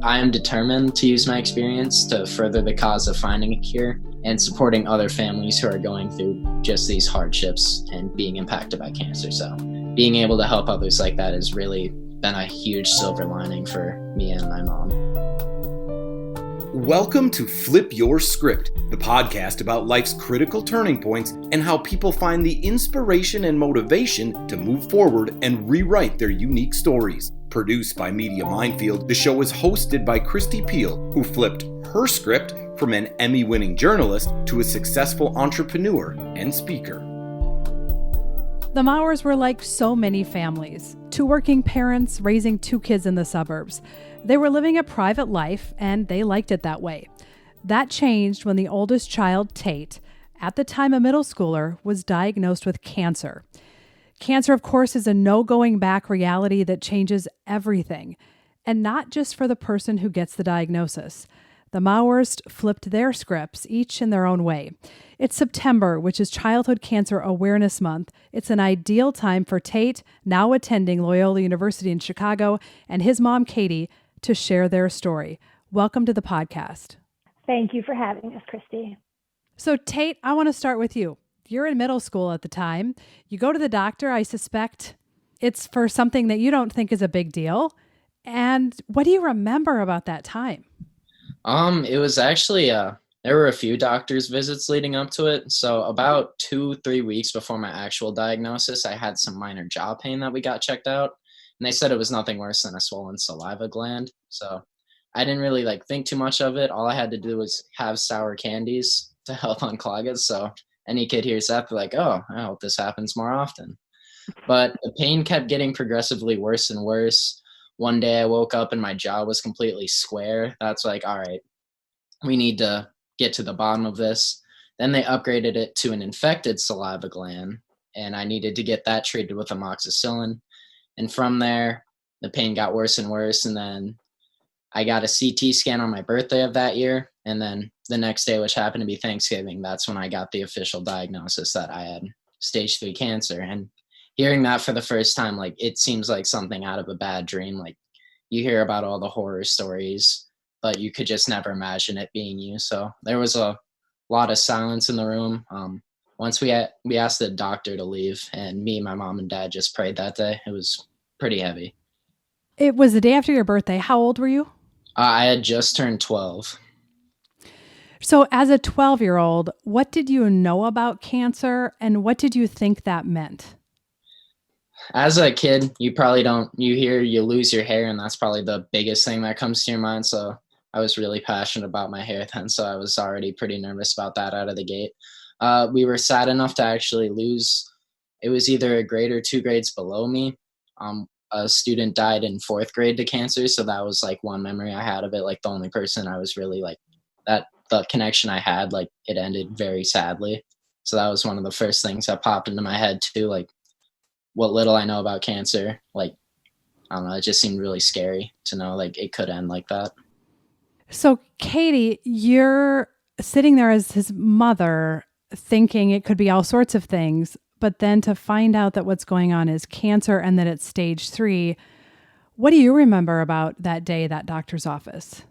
I am determined to use my experience to further the cause of finding a cure and supporting other families who are going through just these hardships and being impacted by cancer. So being able to help others like that has really been a huge silver lining for me and my mom. Welcome to Flip Your Script, the podcast about life's critical turning points and how people find the inspiration and motivation to move forward and rewrite their unique stories. Produced by Media Minefield, the show is hosted by Kristi who flipped her script from an Emmy-winning journalist to a successful entrepreneur and speaker. The Maurers were like so many families, two working parents raising two kids in the suburbs. They were living a private life, and they liked it that way. That changed when the oldest child, Tate, at the time a middle schooler, was diagnosed with cancer. Cancer, of course, is a no-going-back reality that changes everything, and not just for the person who gets the diagnosis. The Maurers flipped their scripts, each in their own way. It's September, which is Childhood Cancer Awareness Month. It's an ideal time for Tate, now attending Loyola University in Chicago, and his mom, Katie, to share their story. Welcome to the podcast. Thank you for having us, Kristi. So, Tate, I want to start with you. You're in middle school at the time. You go to the doctor. I suspect it's for something that you don't think is a big deal. And what do you remember about that time? It was actually, there were a few doctor's visits leading up to it. So about 2-3 weeks before my actual diagnosis, I had some minor jaw pain that we got checked out. And they said it was nothing worse than a swollen saliva gland. So I didn't really think too much of it. All I had to do was have sour candies to help unclog it. So any kid hears that, they're like, oh, I hope this happens more often. But the pain kept getting progressively worse and worse. One day I woke up and my jaw was completely square. That's like, all right, we need to get to the bottom of this. Then they upgraded it to an infected saliva gland, and I needed to get that treated with amoxicillin. And from there, the pain got worse and worse. And then I got a CT scan on my birthday of that year. And then the next day, which happened to be Thanksgiving, that's when I got the official diagnosis that I had stage 3 cancer. And hearing that for the first time, it seems like something out of a bad dream. You hear about all the horror stories, but you could just never imagine it being you. So there was a lot of silence in the room. Once we asked the doctor to leave, and me, my mom, and dad just prayed that day. It was pretty heavy. It was the day after your birthday. How old were you? I had just turned 12. So as a 12-year-old, what did you know about cancer, and what did you think that meant? As a kid, you hear you lose your hair, and that's probably the biggest thing that comes to your mind. So I was really passionate about my hair then, so I was already pretty nervous about that out of the gate. We were sad enough to actually lose. It was either a grade or 2 grades below me. A student died in 4th grade to cancer, so that was one memory I had of it. The only person I was really that the connection I had, it ended very sadly. So that was one of the first things that popped into my head too. What little I know about cancer, I don't know, it just seemed really scary to know it could end like that. So Katie, you're sitting there as his mother thinking it could be all sorts of things, but then to find out that what's going on is cancer and that it's stage 3. What do you remember about that day, that doctor's office?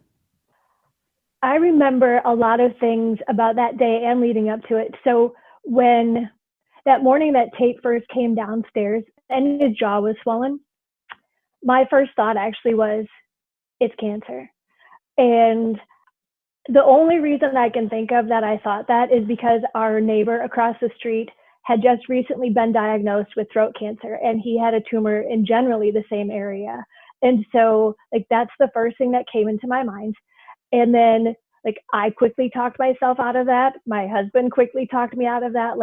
I remember a lot of things about that day and leading up to it. So when that morning that Tate first came downstairs and his jaw was swollen, my first thought actually was, it's cancer. And the only reason I can think of that I thought that is because our neighbor across the street had just recently been diagnosed with throat cancer, and he had a tumor in generally the same area. And so that's the first thing that came into my mind. And then I quickly talked myself out of that. My husband quickly talked me out of that.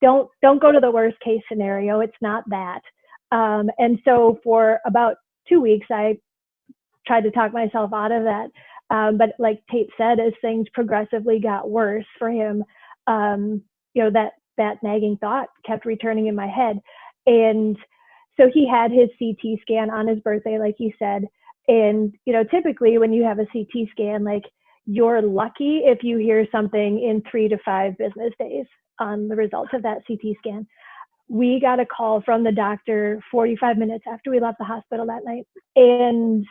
Don't go to the worst case scenario. It's not that. And so for about 2 weeks, I tried to talk myself out of that. But like Tate said, as things progressively got worse for him, that nagging thought kept returning in my head. And so he had his CT scan on his birthday, like you said. And, typically when you have a CT scan, you're lucky if you hear something in 3 to 5 business days on the results of that CT scan. We got a call from the doctor 45 minutes after we left the hospital that night. And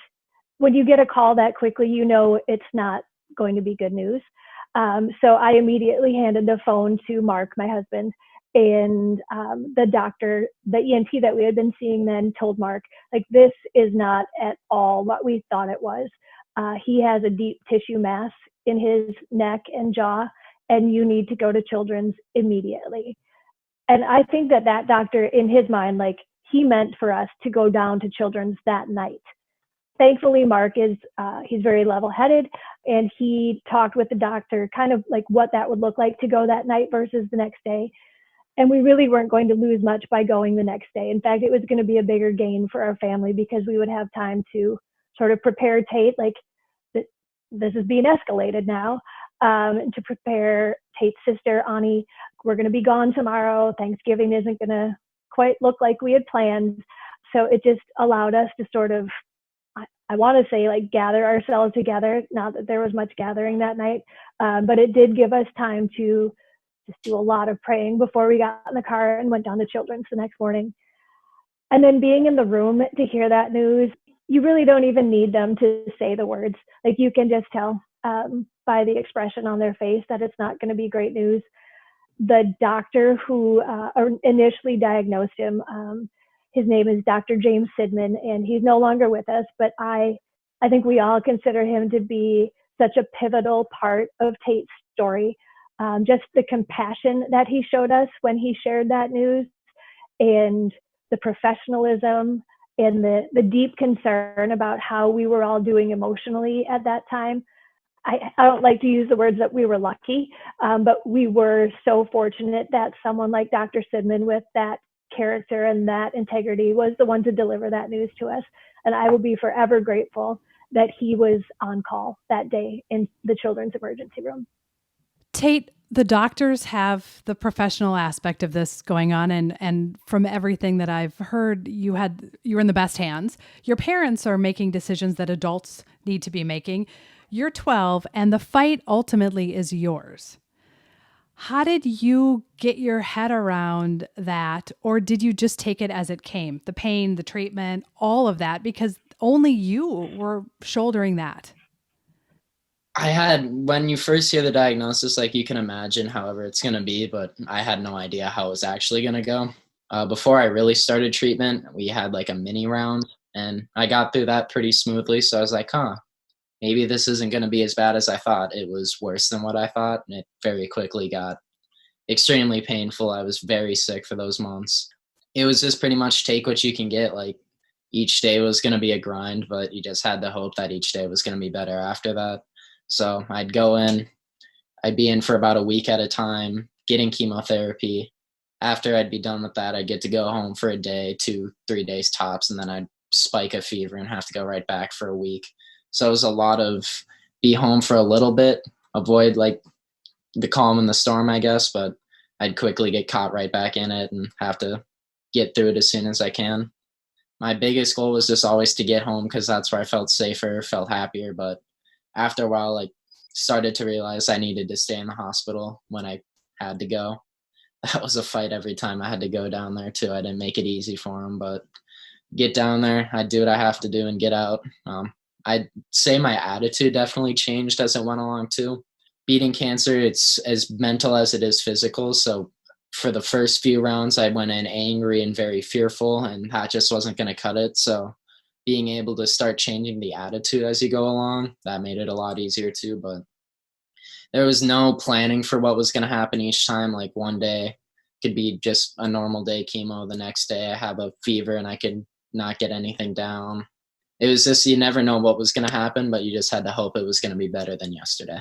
when you get a call that quickly, you know it's not going to be good news. So I immediately handed the phone to Mark, my husband, and the doctor, the ENT that we had been seeing then told Mark, like, this is not at all what we thought it was. He has a deep tissue mass in his neck and jaw, and you need to go to Children's immediately. And I think that that doctor, in his mind, like, he meant for us to go down to Children's that night. Thankfully, Mark is, he's very level-headed, and he talked with the doctor kind of like what that would look like to go that night versus the next day. And we really weren't going to lose much by going the next day. In fact, it was going to be a bigger gain for our family because we would have time to sort of prepare Tate, like, this is being escalated now, to prepare Tate's sister, Ani. We're going to be gone tomorrow. Thanksgiving isn't going to quite look like we had planned. So it just allowed us to sort of, I want to say, like, gather ourselves together. Not that there was much gathering that night, but it did give us time to just do a lot of praying before we got in the car and went down to Children's the next morning. And then being in the room to hear that news, you really don't even need them to say the words. Like, you can just tell by the expression on their face that it's not going to be great news. The doctor who initially diagnosed him, his name is Dr. James Sidman, and he's no longer with us, but I think we all consider him to be such a pivotal part of Tate's story. Just the compassion that he showed us when he shared that news, and the professionalism and the deep concern about how we were all doing emotionally at that time. I don't like to use the words that we were lucky, but we were so fortunate that someone like Dr. Sidman with that character and that integrity was the one to deliver that news to us. And I will be forever grateful that he was on call that day in the Children's emergency room. Tate, the doctors have the professional aspect of this going on, and from everything that I've heard, you were in the best hands. Your parents are making decisions that adults need to be making. You're 12, and the fight ultimately is yours. How did you get your head around that, or did you just take it as it came? The pain, the treatment, all of that, because only you were shouldering that. When you first hear the diagnosis, like, you can imagine however it's going to be, but I had no idea how it was actually going to go. Before I really started treatment, we had like a mini round, and I got through that pretty smoothly. So I was like, maybe this isn't going to be as bad as I thought. It was worse than what I thought, and it very quickly got extremely painful. I was very sick for those months. It was just pretty much take what you can get. Like, each day was going to be a grind, but you just had to hope that each day was going to be better after that. So I'd go in, I'd be in for about a week at a time, getting chemotherapy. After I'd be done with that, I'd get to go home for a day, 2-3 days tops, and then I'd spike a fever and have to go right back for a week. So it was a lot of be home for a little bit, avoid like the calm and the storm, I guess, but I'd quickly get caught right back in it and have to get through it as soon as I can. My biggest goal was just always to get home because that's where I felt safer, felt happier. But after a while, like, started to realize I needed to stay in the hospital when I had to go. That was a fight every time I had to go down there too. I didn't make it easy for them, but get down there, I'd do what I have to do and get out. I'd say my attitude definitely changed as it went along too. Beating cancer, it's as mental as it is physical. So for the first few rounds, I went in angry and very fearful, and that just wasn't going to cut it. So being able to start changing the attitude as you go along, that made it a lot easier too. But there was no planning for what was going to happen each time. Like, one day could be just a normal day chemo. The next day I have a fever and I could not get anything down. It was just, you never know what was going to happen, but you just had to hope it was going to be better than yesterday.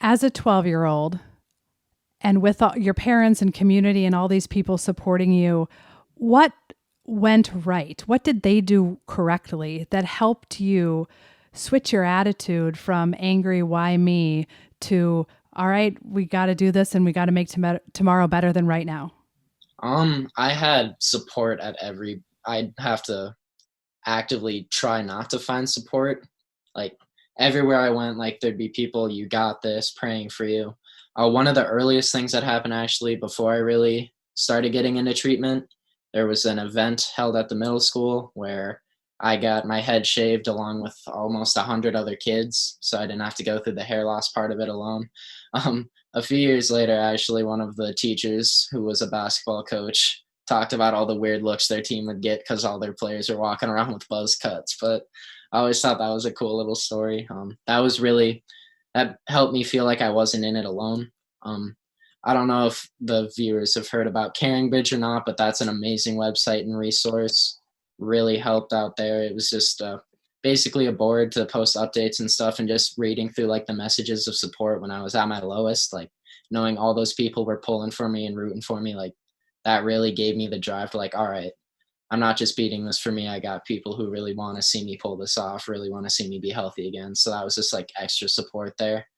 As a 12-year-old, and with your parents and community and all these people supporting you, what went right? What did they do correctly that helped you switch your attitude from angry, why me, to, all right, we got to do this and we got to make tomorrow better than right now? I had support I'd have to actively try not to find support. Like, everywhere I went, like, there'd be people, you got this, praying for you. One of the earliest things that happened, actually, before I really started getting into treatment, there was an event held at the middle school where I got my head shaved along with almost 100 other kids, so I didn't have to go through the hair loss part of it alone. A few years later, actually, one of the teachers who was a basketball coach talked about all the weird looks their team would get because all their players were walking around with buzz cuts. But I always thought that was a cool little story. That helped me feel like I wasn't in it alone. I don't know if the viewers have heard about CaringBridge or not, but that's an amazing website and resource. Really helped out there. It was just basically a board to post updates and stuff, and just reading through like the messages of support when I was at my lowest, like knowing all those people were pulling for me and rooting for me, like that really gave me the drive to like, all right, I'm not just beating this for me. I got people who really want to see me pull this off, really want to see me be healthy again. So that was just like extra support there.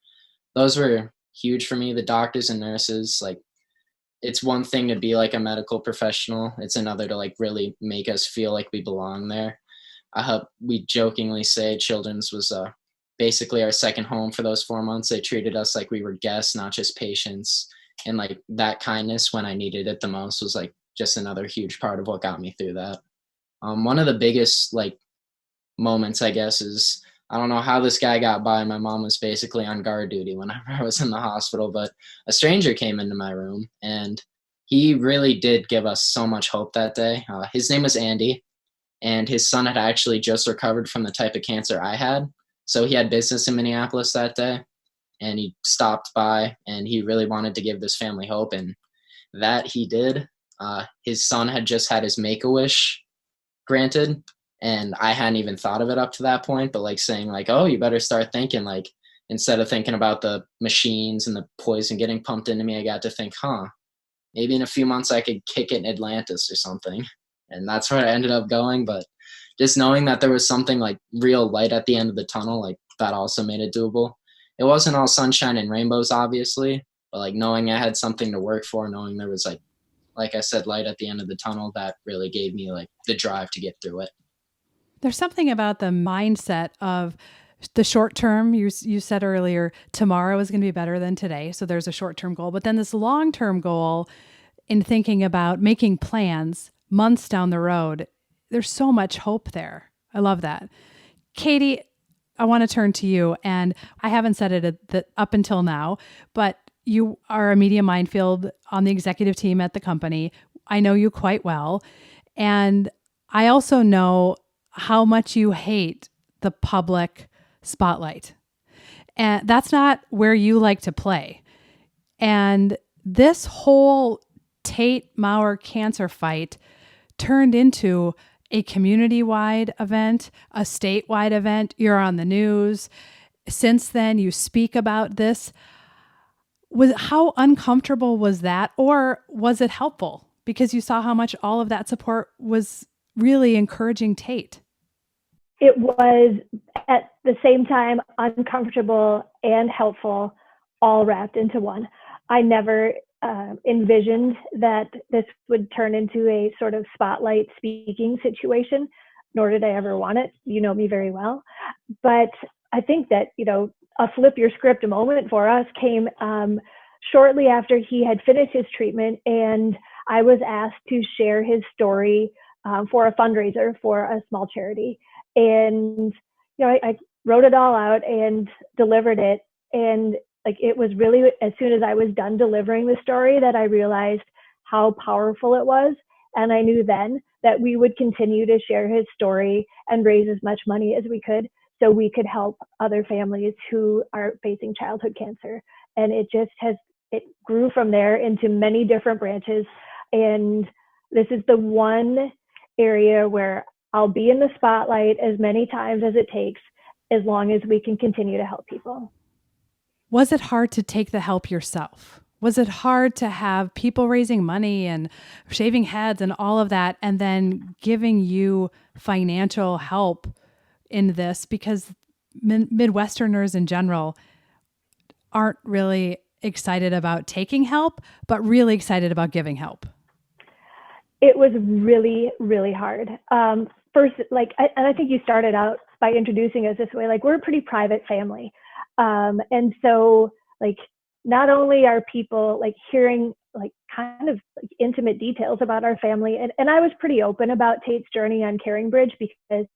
Those were huge for me. The doctors and nurses, like, it's one thing to be like a medical professional. It's another to like really make us feel like we belong there. We jokingly say Children's was basically our second home for those 4 months. They treated us like we were guests, not just patients. And like that kindness when I needed it the most was like just another huge part of what got me through that. One of the biggest like moments, I guess, is I don't know how this guy got by. My mom was basically on guard duty whenever I was in the hospital, but a stranger came into my room and he really did give us so much hope that day. His name was Andy, and his son had actually just recovered from the type of cancer I had. So he had business in Minneapolis that day, and he stopped by and he really wanted to give this family hope, and that he did. His son had just had his Make-A-Wish granted, and I hadn't even thought of it up to that point, but like saying like, oh, you better start thinking, like, instead of thinking about the machines and the poison getting pumped into me, I got to think, maybe in a few months I could kick it in Atlantis or something. And that's where I ended up going. But just knowing that there was something like real light at the end of the tunnel, like that also made it doable. It wasn't all sunshine and rainbows, obviously, but like knowing I had something to work for, knowing there was like I said, light at the end of the tunnel, that really gave me like the drive to get through it. There's something about the mindset of the short term. You said earlier, tomorrow is going to be better than today. So there's a short-term goal, but then this long-term goal in thinking about making plans months down the road. There's so much hope there. I love that. Katie, I want to turn to you, and I haven't said it up until now, but you are a media minefield on the executive team at the company. I know you quite well. And I also know how much you hate the public spotlight. And that's not where you like to play. And this whole Tate Maurer cancer fight turned into a community-wide event, a statewide event. You're on the news. Since then, you speak about this. How uncomfortable was that, or was it helpful because you saw how much all of that support was really encouraging Tate? It was at the same time uncomfortable and helpful, all wrapped into one. I never envisioned that this would turn into a sort of spotlight speaking situation, nor did I ever want it. You know me very well. But I think that, a flip your script moment for us came shortly after he had finished his treatment, and I was asked to share his story for a fundraiser for a small charity. And, I wrote it all out and delivered it. And it was really as soon as I was done delivering the story that I realized how powerful it was. And I knew then that we would continue to share his story and raise as much money as we could so we could help other families who are facing childhood cancer. And it grew from there into many different branches. And this is the one area where I'll be in the spotlight as many times as it takes, as long as we can continue to help people. Was it hard to take the help yourself? Was it hard to have people raising money and shaving heads and all of that, and then giving you financial help in this? Because Midwesterners in general aren't really excited about taking help, but really excited about giving help. It was really, really hard. First, and I think you started out by introducing us this way, we're a pretty private family. And so not only are people hearing kind of intimate details about our family, and I was pretty open about Tate's journey on CaringBridge because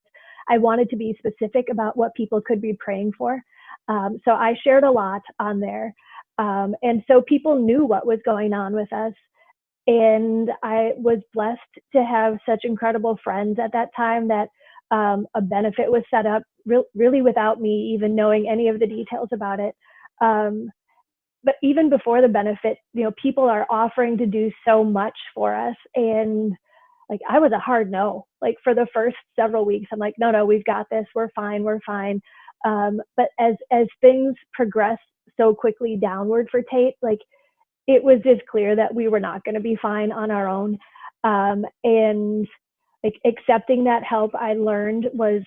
I wanted to be specific about what people could be praying for. So I shared a lot on there. And so people knew what was going on with us. And I was blessed to have such incredible friends at that time that a benefit was set up really without me even knowing any of the details about it. But even before the benefit, people are offering to do so much for us. And like, I was a hard no. Like for the first several weeks, I'm like, no, we've got this. We're fine. But as things progressed so quickly downward for Tate, like it was just clear that we were not going to be fine on our own. And like accepting that help, I learned was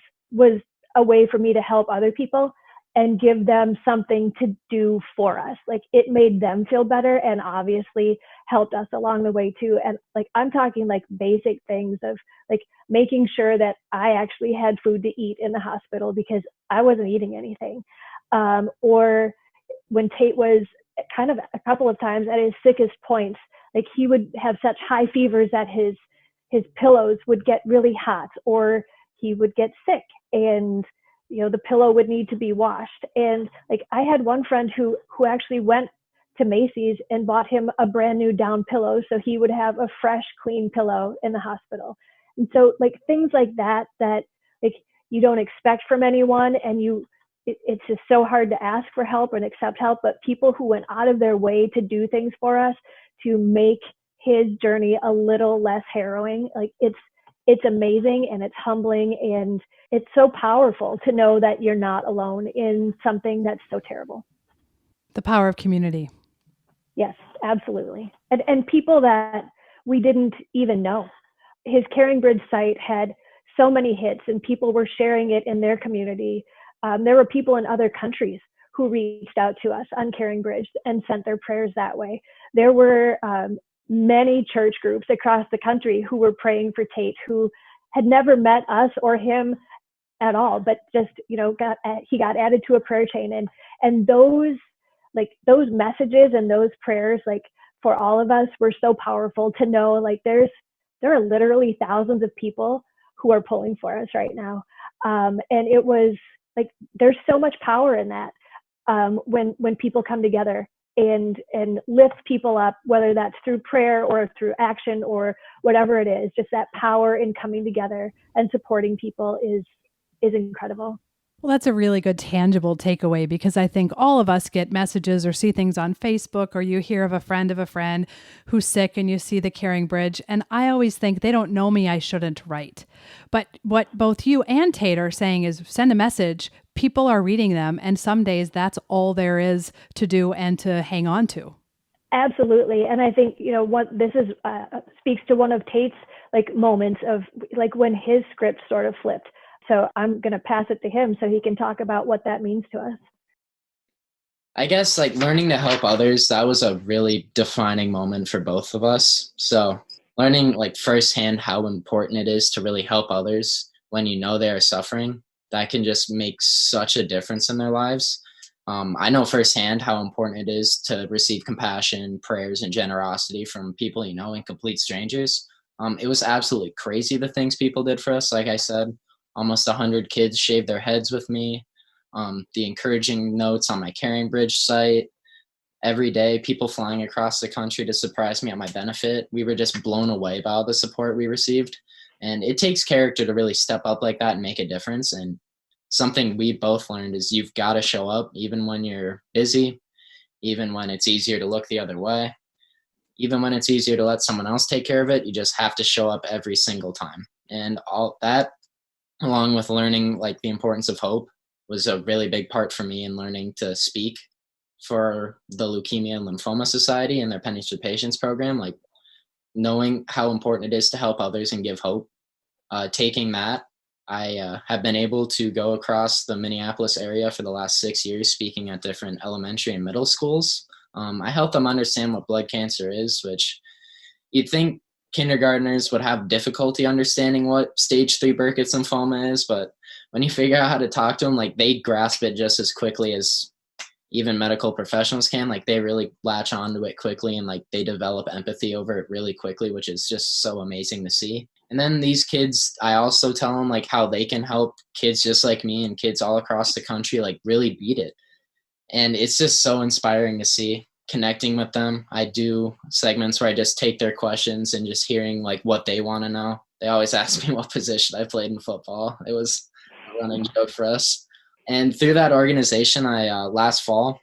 a way for me to help other people and give them something to do for us. Like it made them feel better and obviously helped us along the way too. And like, I'm talking like basic things of like making sure that I actually had food to eat in the hospital because I wasn't eating anything. Or when Tate was kind of a couple of times at his sickest points, like he would have such high fevers that his pillows would get really hot, or he would get sick and the pillow would need to be washed. And like I had one friend who actually went to Macy's and bought him a brand new down pillow so he would have a fresh, clean pillow in the hospital. And so like things like that like you don't expect from anyone, and it's just so hard to ask for help and accept help, but people who went out of their way to do things for us to make his journey a little less harrowing, like it's amazing and it's humbling and it's so powerful to know that you're not alone in something that's so terrible. The power of community. Yes, absolutely. And people that we didn't even know. His Caring Bridge site had so many hits and people were sharing it in their community. There were people in other countries who reached out to us on Caring Bridge and sent their prayers that way. There were many church groups across the country who were praying for Tate, who had never met us or him at all, but just, he got added to a prayer chain. And those messages and those prayers, like for all of us, were so powerful to know, like there are literally thousands of people who are pulling for us right now. And it was like, there's so much power in that when people come together and lift people up, whether that's through prayer or through action or whatever it is, just that power in coming together and supporting people is incredible. Well, that's a really good tangible takeaway, because I think all of us get messages or see things on Facebook, or you hear of a friend who's sick and you see the Caring Bridge. And I always think they don't know me, I shouldn't write. But what both you and Tate are saying is send a message. People are reading them. And some days that's all there is to do and to hang on to. Absolutely. And I think, what this is speaks to one of Tate's like moments of like when his script sort of flipped. So I'm going to pass it to him so he can talk about what that means to us. I guess like learning to help others, that was a really defining moment for both of us. So learning like firsthand how important it is to really help others when you know they are suffering, that can just make such a difference in their lives. I know firsthand how important it is to receive compassion, prayers, and generosity from people you know and complete strangers. It was absolutely crazy the things people did for us. Like I said, almost 100 kids shaved their heads with me. The encouraging notes on my Caring Bridge site. Every day, people flying across the country to surprise me at my benefit. We were just blown away by all the support we received. And it takes character to really step up like that and make a difference. And something we both learned is you've got to show up even when you're busy, even when it's easier to look the other way, even when it's easier to let someone else take care of it. You just have to show up every single time. And all that, along with learning like the importance of hope, was a really big part for me in learning to speak for the Leukemia and Lymphoma Society and their Pennies for Patients program, like knowing how important it is to help others and give hope. Taking that, I have been able to go across the Minneapolis area for the last 6 years, speaking at different elementary and middle schools. I help them understand what blood cancer is, which you'd think kindergartners would have difficulty understanding what stage 3 Burkitt lymphoma is, but when you figure out how to talk to them, like they grasp it just as quickly as even medical professionals can. Like they really latch onto it quickly and like they develop empathy over it really quickly, which is just so amazing to see. And then these kids, I also tell them like how they can help kids just like me and kids all across the country like really beat it. And it's just so inspiring to see, connecting with them. I do segments where I just take their questions and just hearing like what they want to know. They always ask me what position I played in football. It was a running joke for us. And through that organization, I last fall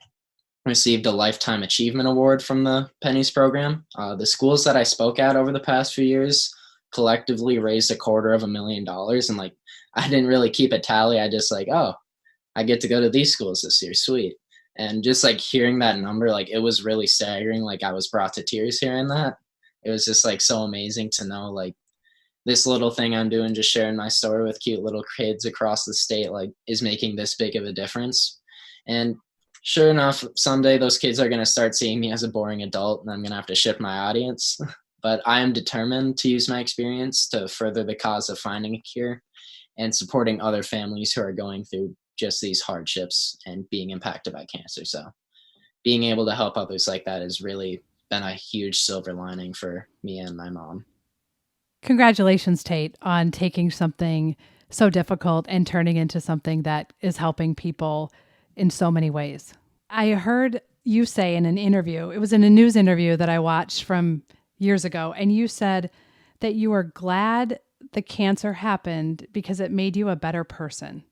received a Lifetime Achievement Award from the Pennies program. The schools that I spoke at over the past few years collectively raised $250,000. And like, I didn't really keep a tally. I just like, oh, I get to go to these schools this year. Sweet. And just like hearing that number, like it was really staggering. Like I was brought to tears hearing that. It was just like so amazing to know like this little thing I'm doing, just sharing my story with cute little kids across the state, like is making this big of a difference. And sure enough, someday those kids are going to start seeing me as a boring adult and I'm going to have to shift my audience. But I am determined to use my experience to further the cause of finding a cure and supporting other families who are going through just these hardships and being impacted by cancer. So being able to help others like that has really been a huge silver lining for me and my mom. Congratulations, Tate, on taking something so difficult and turning into something that is helping people in so many ways. I heard you say in an interview, it was in a news interview that I watched from years ago, and you said that you were glad the cancer happened because it made you a better person,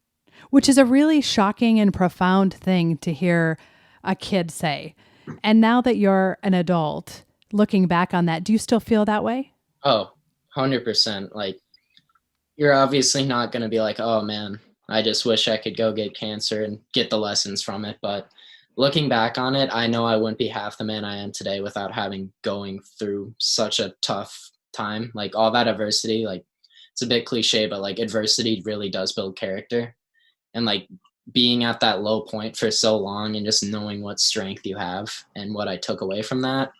which is a really shocking and profound thing to hear a kid say. And now that you're an adult, looking back on that, do you still feel that way? Oh, 100%. Like, you're obviously not going to be like, oh man, I just wish I could go get cancer and get the lessons from it. But looking back on it, I know I wouldn't be half the man I am today without having going through such a tough time. Like all that adversity, like it's a bit cliche, but like adversity really does build character. And like being at that low point for so long and just knowing what strength you have and what I took away from that.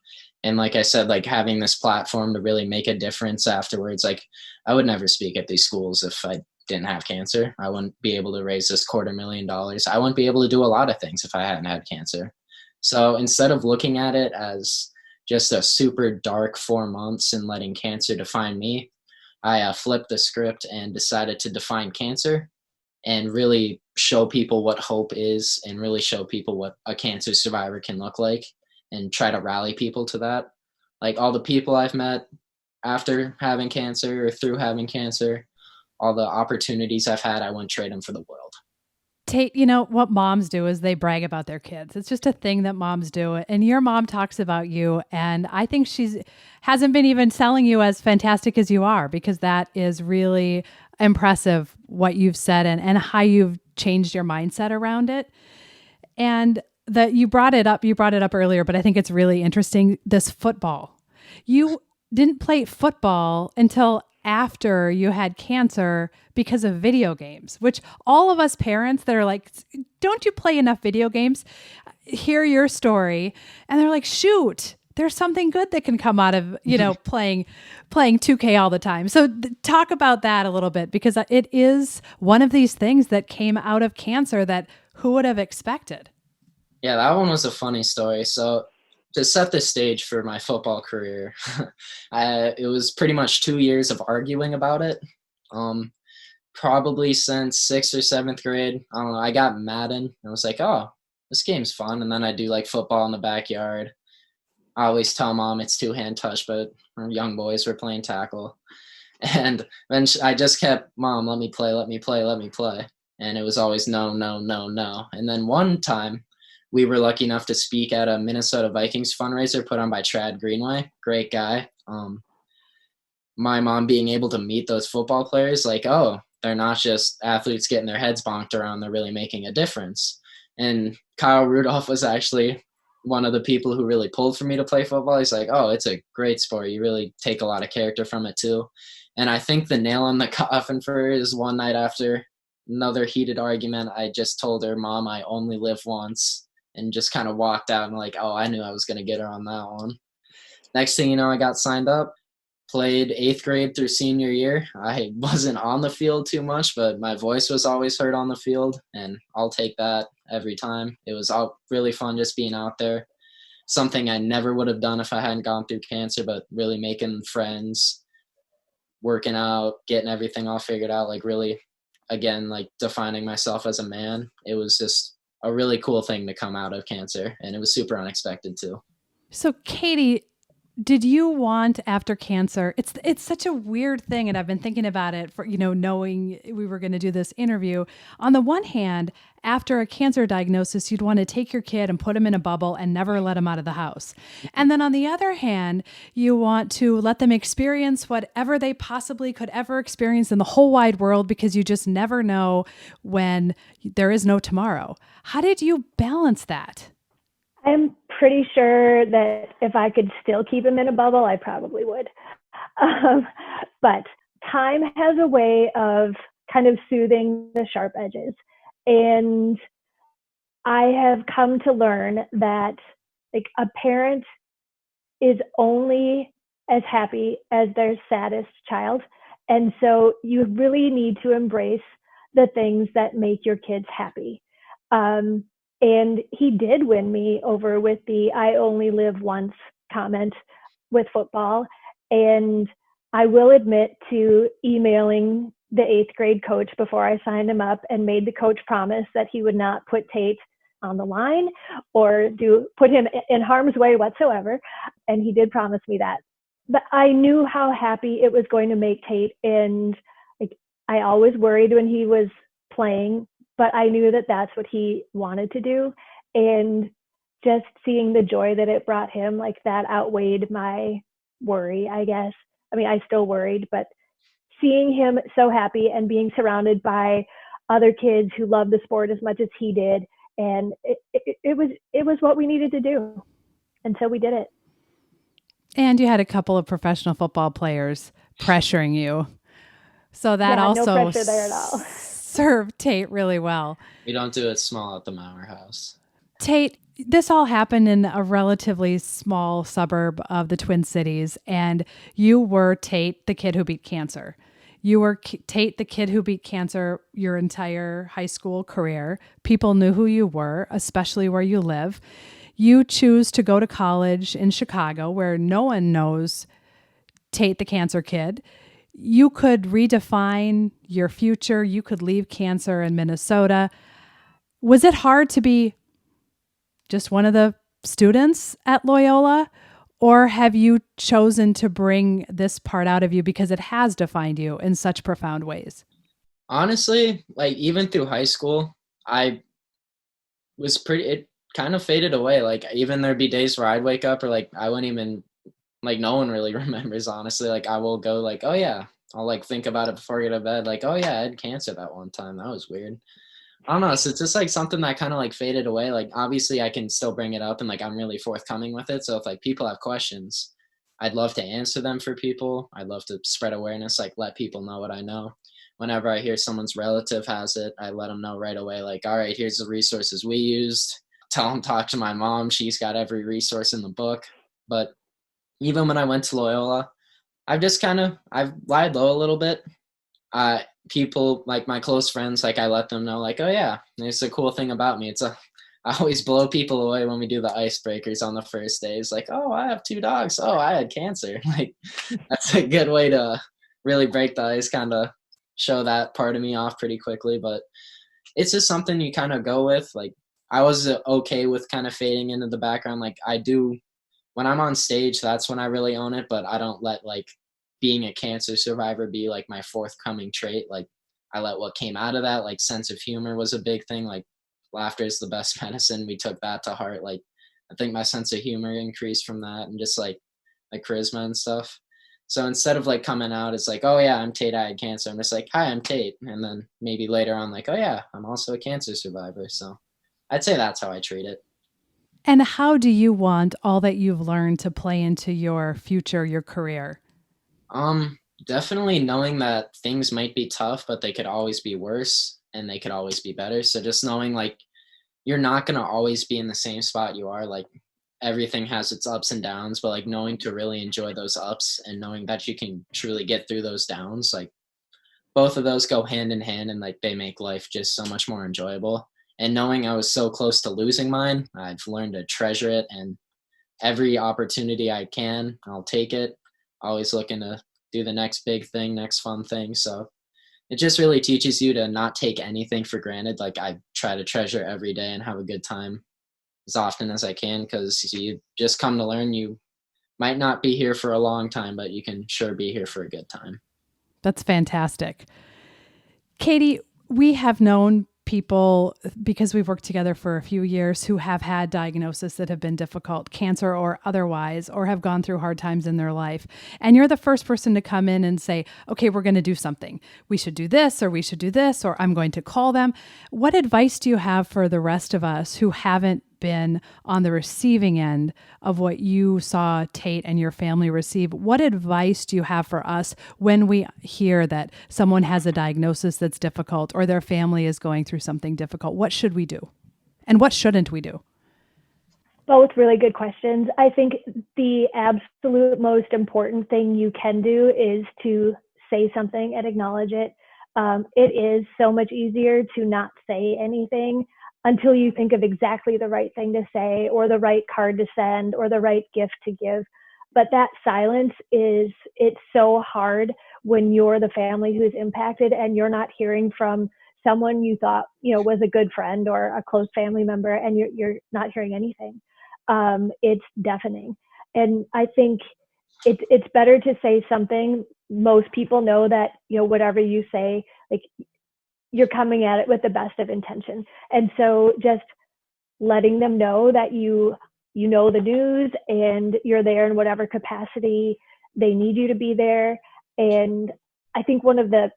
And like I said, like having this platform to really make a difference afterwards, like I would never speak at these schools if I didn't have cancer. I wouldn't be able to raise this $250,000. I wouldn't be able to do a lot of things if I hadn't had cancer. So instead of looking at it as just a super dark 4 months and letting cancer define me, I flipped the script and decided to define cancer and really show people what hope is and really show people what a cancer survivor can look like and try to rally people to that. Like all the people I've met after having cancer or through having cancer, all the opportunities I've had, I wouldn't trade them for the world. Tate, you know, what moms do is they brag about their kids. It's just a thing that moms do. And your mom talks about you. And I think hasn't been even selling you as fantastic as you are, because that is really impressive what you've said and how you've changed your mindset around it. And that you brought it up earlier, but I think it's really interesting, this football. You didn't play football until after you had cancer because of video games, which all of us parents that are like, don't you play enough video games, hear your story and they're like, shoot, there's something good that can come out of, you know, playing 2K all the time. So talk about that a little bit, because it is one of these things that came out of cancer that who would have expected? Yeah, that one was a funny story. So to set the stage for my football career, it was pretty much 2 years of arguing about it. Probably since 6th or 7th grade. I don't know. I got Madden and I was like, oh, this game's fun. And then I do like football in the backyard. I always tell mom it's two-hand touch, but we're young boys, we're playing tackle. And then I just kept, Mom, let me play. And it was always no, no, no, no. And then one time, we were lucky enough to speak at a Minnesota Vikings fundraiser put on by Trad Greenway. Great guy. My mom being able to meet those football players, like, oh, they're not just athletes getting their heads bonked around, they're really making a difference. And Kyle Rudolph was actually one of the people who really pulled for me to play football. He's like, oh, it's a great sport. You really take a lot of character from it too. And I think the nail in the coffin for her is one night after another heated argument, I just told her, Mom, I only live once. And just kind of walked out and like, oh, I knew I was going to get her on that one. Next thing you know, I got signed up, played 8th grade through senior year. I wasn't on the field too much, but my voice was always heard on the field, and I'll take that every time. It was all really fun just being out there. Something I never would have done if I hadn't gone through cancer, but really making friends, working out, getting everything all figured out, like really, again, like defining myself as a man. It was just a really cool thing to come out of cancer, and it was super unexpected too. So, Katie, did you want after cancer? It's such a weird thing, and I've been thinking about it for, knowing we were going to do this interview. On the one hand, after a cancer diagnosis, you'd want to take your kid and put him in a bubble and never let him out of the house. And then on the other hand, you want to let them experience whatever they possibly could ever experience in the whole wide world, because you just never know when there is no tomorrow. How did you balance that? I'm pretty sure that if I could still keep him in a bubble, I probably would. But time has a way of kind of soothing the sharp edges. And I have come to learn that like a parent is only as happy as their saddest child. And so you really need to embrace the things that make your kids happy. And he did win me over with the "I only live once" comment with football. And I will admit to emailing the 8th grade coach before I signed him up and made the coach promise that he would not put Tate on the line or put him in harm's way whatsoever. And he did promise me that. But I knew how happy it was going to make Tate. And like, I always worried when he was playing, but I knew that that's what he wanted to do. And just seeing the joy that it brought him, like that outweighed my worry, I guess. I mean, I still worried, but seeing him so happy and being surrounded by other kids who loved the sport as much as he did, and it was what we needed to do. And so we did it. And you had a couple of professional football players pressuring you. So that also no pressure there at all. Served Tate really well. We don't do it small at the Maurer house. Tate, this all happened in a relatively small suburb of the Twin Cities, and you were Tate, the kid who beat cancer. You were Tate, the kid who beat cancer your entire high school career. People knew who you were, especially where you live. You choose to go to college in Chicago, where no one knows Tate the Cancer Kid. You could redefine your future. You could leave cancer in Minnesota. Was it hard to be just one of the students at Loyola? Or have you chosen to bring this part out of you because it has defined you in such profound ways? Honestly, like even through high school, I was it kind of faded away. Like even there'd be days where I'd wake up or like I wouldn't even, like no one really remembers, honestly. Like I will go like, oh yeah, I'll like think about it before I go to bed. Like, oh yeah, I had cancer that one time. That was weird. I don't know. So it's just like something that kind of like faded away. Like obviously I can still bring it up and like I'm really forthcoming with it. So if like people have questions, I'd love to answer them for people. I'd love to spread awareness, like let people know what I know. Whenever I hear someone's relative has it, I let them know right away. Like, all right, here's the resources we used. Tell them, talk to my mom. She's got every resource in the book. But even when I went to Loyola, I've lied low a little bit. People, like my close friends, like I let them know, like, oh yeah, it's a cool thing about me. I always blow people away when we do the icebreakers on the first days. Like, oh, I have 2 dogs. Oh, I had cancer. Like, that's a good way to really break the ice, kind of show that part of me off pretty quickly. But it's just something you kind of go with. Like, I was okay with kind of fading into the background. Like I do when I'm on stage, that's when I really own it, but I don't let like being a cancer survivor be like my forthcoming trait. Like I let what came out of that, like sense of humor was a big thing. Like laughter is the best medicine. We took that to heart. Like I think my sense of humor increased from that, and just like charisma and stuff. So instead of like coming out, it's like, oh yeah, I'm Tate, I had cancer. I'm just like, hi, I'm Tate. And then maybe later on, like, oh yeah, I'm also a cancer survivor. So I'd say that's how I treat it. And how do you want all that you've learned to play into your future, your career? Definitely knowing that things might be tough, but they could always be worse and they could always be better. So just knowing like you're not going to always be in the same spot you are. Like everything has its ups and downs, but like knowing to really enjoy those ups and knowing that you can truly get through those downs, like both of those go hand in hand, and like they make life just so much more enjoyable. And knowing I was so close to losing mine, I've learned to treasure it, and every opportunity I can, I'll take it. Always looking to do the next big thing, next fun thing. So it just really teaches you to not take anything for granted. Like I try to treasure every day and have a good time as often as I can, because you just come to learn you might not be here for a long time, but you can sure be here for a good time. That's fantastic. Katie, we have known people, because we've worked together for a few years, who have had diagnoses that have been difficult, cancer or otherwise, or have gone through hard times in their life. And you're the first person to come in and say, okay, we're going to do something. We should do this, or we should do this, or I'm going to call them. What advice do you have for the rest of us who haven't been on the receiving end of what you saw Tate and your family receive? What advice do you have for us when we hear that someone has a diagnosis that's difficult or their family is going through something difficult? What should we do? And what shouldn't we do? Both really good questions. I think the absolute most important thing you can do is to say something and acknowledge it. It is so much easier to not say anything until you think of exactly the right thing to say, or the right card to send, or the right gift to give. But that silence it's so hard when you're the family who's impacted and you're not hearing from someone you thought, was a good friend or a close family member, and you're not hearing anything. It's deafening. And I think it's better to say something. Most people know that, whatever you say, like, you're coming at it with the best of intention. And so just letting them know that you know the news and you're there in whatever capacity they need you to be there. And I think one of the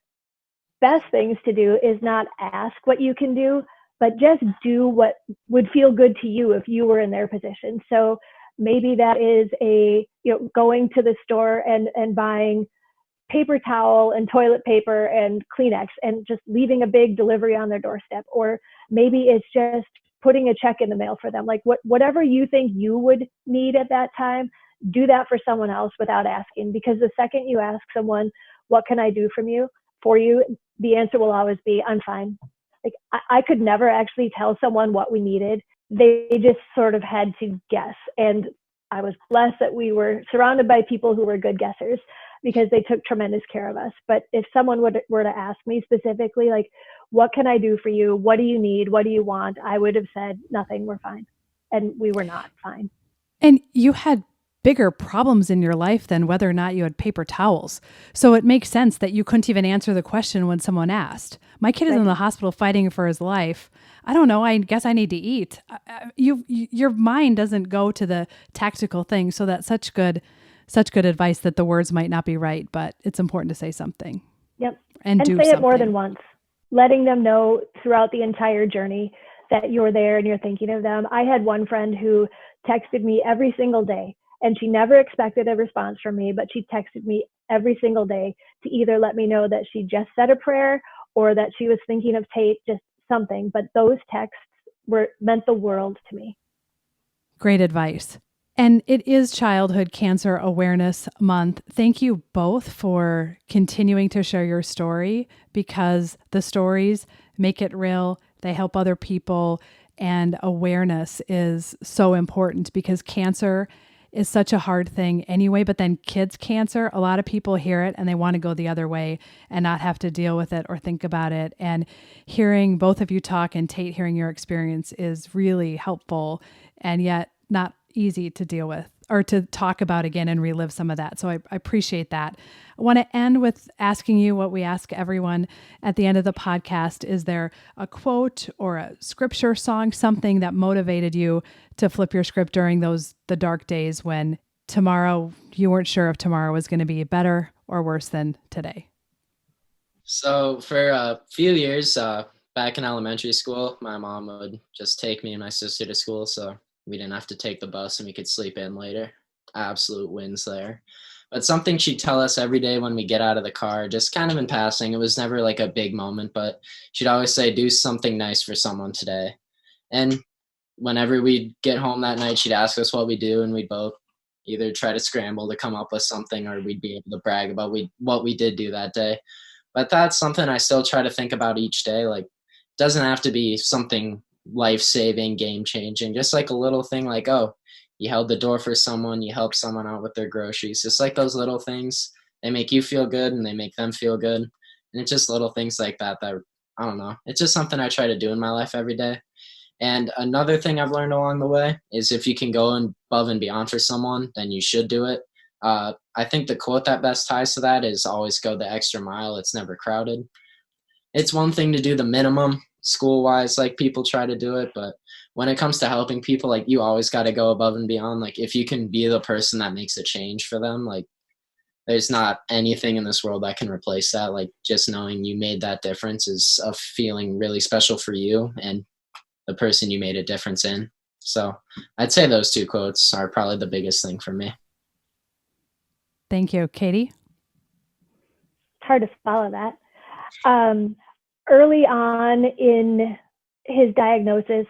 best things to do is not ask what you can do, but just do what would feel good to you if you were in their position. So maybe that is going to the store and buying paper towel and toilet paper and Kleenex and just leaving a big delivery on their doorstep. Or maybe it's just putting a check in the mail for them. Like whatever you think you would need at that time, do that for someone else without asking. Because the second you ask someone, what can I do for you, the answer will always be, I'm fine. Like I could never actually tell someone what we needed. They just sort of had to guess. And I was blessed that we were surrounded by people who were good guessers, because they took tremendous care of us. But if someone were to ask me specifically, like, what can I do for you? What do you need? What do you want? I would have said, nothing, we're fine. And we were not fine. And you had bigger problems in your life than whether or not you had paper towels. So it makes sense that you couldn't even answer the question when someone asked. My kid is in the hospital fighting for his life. I don't know. I guess I need to eat. Your mind doesn't go to the tactical thing. So that's such good advice that the words might not be right, but it's important to say something. Yep. And do say something. It more than once. Letting them know throughout the entire journey that you're there and you're thinking of them. I had one friend who texted me every single day, and she never expected a response from me, but she texted me every single day to either let me know that she just said a prayer or that she was thinking of Tate, just something. But those texts meant the world to me. Great advice. And it is Childhood Cancer Awareness Month. Thank you both for continuing to share your story, because the stories make it real. They help other people. And awareness is so important, because cancer is such a hard thing anyway. But then kids' cancer, a lot of people hear it and they want to go the other way and not have to deal with it or think about it. And hearing both of you talk, and Tate hearing your experience, is really helpful, and yet not easy to deal with or to talk about again and relive some of that. So I appreciate that. I want to end with asking you what we ask everyone at the end of the podcast. Is there a quote or a scripture song, something that motivated you to flip your script during the dark days when you weren't sure if tomorrow was going to be better or worse than today? So for a few years back in elementary school, my mom would just take me and my sister to school, so we didn't have to take the bus and we could sleep in later. Absolute wins there. But something she'd tell us every day when we get out of the car, just kind of in passing, it was never like a big moment, but she'd always say, do something nice for someone today. And whenever we'd get home that night, she'd ask us what we do, and we'd both either try to scramble to come up with something, or we'd be able to brag about what we did do that day. But that's something I still try to think about each day. Like, it doesn't have to be something life-saving, game-changing, just like a little thing like, oh, you held the door for someone, you helped someone out with their groceries. Just like those little things they make you feel good and they make them feel good. And it's just little things like that I don't know. It's just something I try to do in my life every day. And another thing I've learned along the way is if you can go above and beyond for someone, then you should do it. I think the quote that best ties to that is always go the extra mile. It's never crowded. It's one thing to do the minimum school-wise, like people try to do it, but when it comes to helping people, like you always got to go above and beyond. Like if you can be the person that makes a change for them, like there's not anything in this world that can replace that. Like just knowing you made that difference is a feeling really special for you and the person you made a difference in. So I'd say those two quotes are probably the biggest thing for me. Thank you. Katie? It's hard to follow that. Early on in his diagnosis,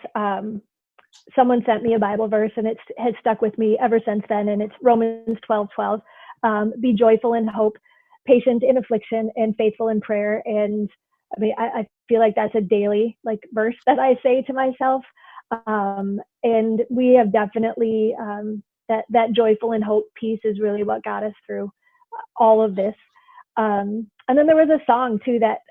someone sent me a Bible verse, and it has stuck with me ever since then, and it's Romans 12:12. Be joyful in hope, patient in affliction, and faithful in prayer. And I mean, I feel like that's a daily verse that I say to myself. And we have definitely that joyful in hope piece is really what got us through all of this. And then there was a song too that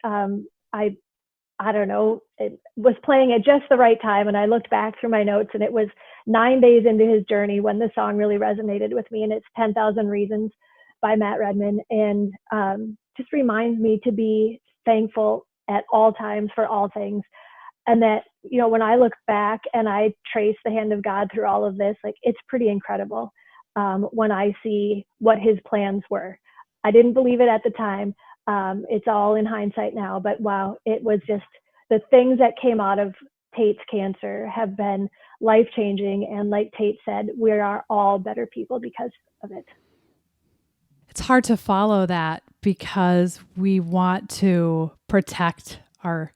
I don't know, it was playing at just the right time. And I looked back through my notes, and it was 9 days into his journey when the song really resonated with me. And it's 10,000 Reasons by Matt Redman. And just reminds me to be thankful at all times for all things. And that, you know, when I look back and I trace the hand of God through all of this, it's pretty incredible when I see what his plans were. I didn't believe it at the time. It's all in hindsight now, but wow, it was just the things that came out of Tate's cancer have been life-changing. And like Tate said, we are all better people because of it. It's hard to follow that because we want to protect our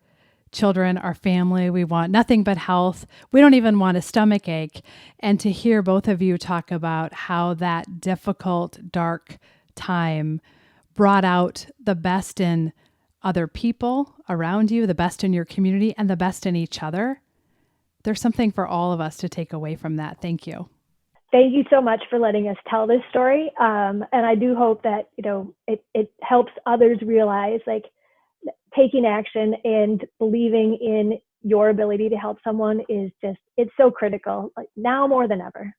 children, our family. We want nothing but health. We don't even want a stomach ache. And to hear both of you talk about how that difficult, dark time brought out the best in other people around you, the best in your community, and the best in each other. There's something for all of us to take away from that. Thank you. Thank you so much for letting us tell this story. And I do hope that, you know, it helps others realize taking action and believing in your ability to help someone is just, it's so critical, now more than ever.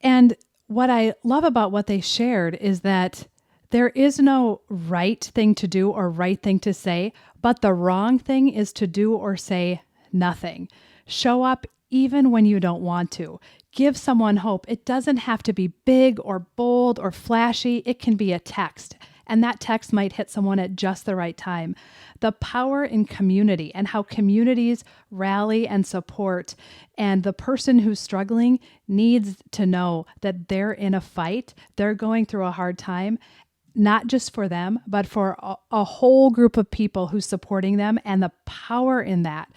And what I love about what they shared is that there is no right thing to do or right thing to say, but the wrong thing is to do or say nothing. Show up even when you don't want to. Give someone hope. It doesn't have to be big or bold or flashy. It can be a text, and that text might hit someone at just the right time. The power in community and how communities rally and support, and the person who's struggling needs to know that they're in a fight. They're going through a hard time, not just for them, but for a whole group of people who's supporting them, and the power in that.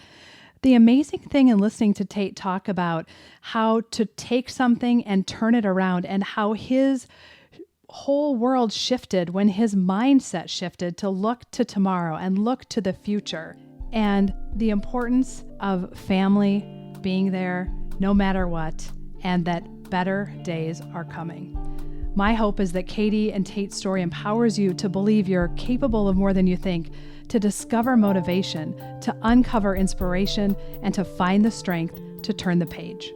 The amazing thing in listening to Tate talk about how to take something and turn it around, and how his whole world shifted when his mindset shifted to look to tomorrow and look to the future, and the importance of family being there no matter what, and that better days are coming. My hope is that Katie and Tate's story empowers you to believe you're capable of more than you think, to discover motivation, to uncover inspiration, and to find the strength to turn the page.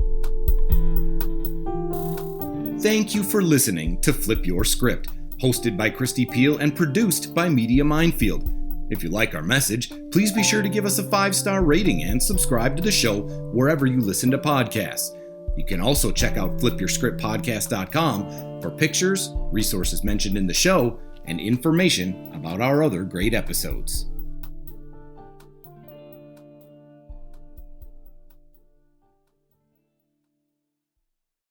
Thank you for listening to Flip Your Script, hosted by Kristi Peel and produced by Media Minefield. If you like our message, please be sure to give us a 5-star rating and subscribe to the show wherever you listen to podcasts. You can also check out flipyourscriptpodcast.com for pictures, resources mentioned in the show, and information about our other great episodes.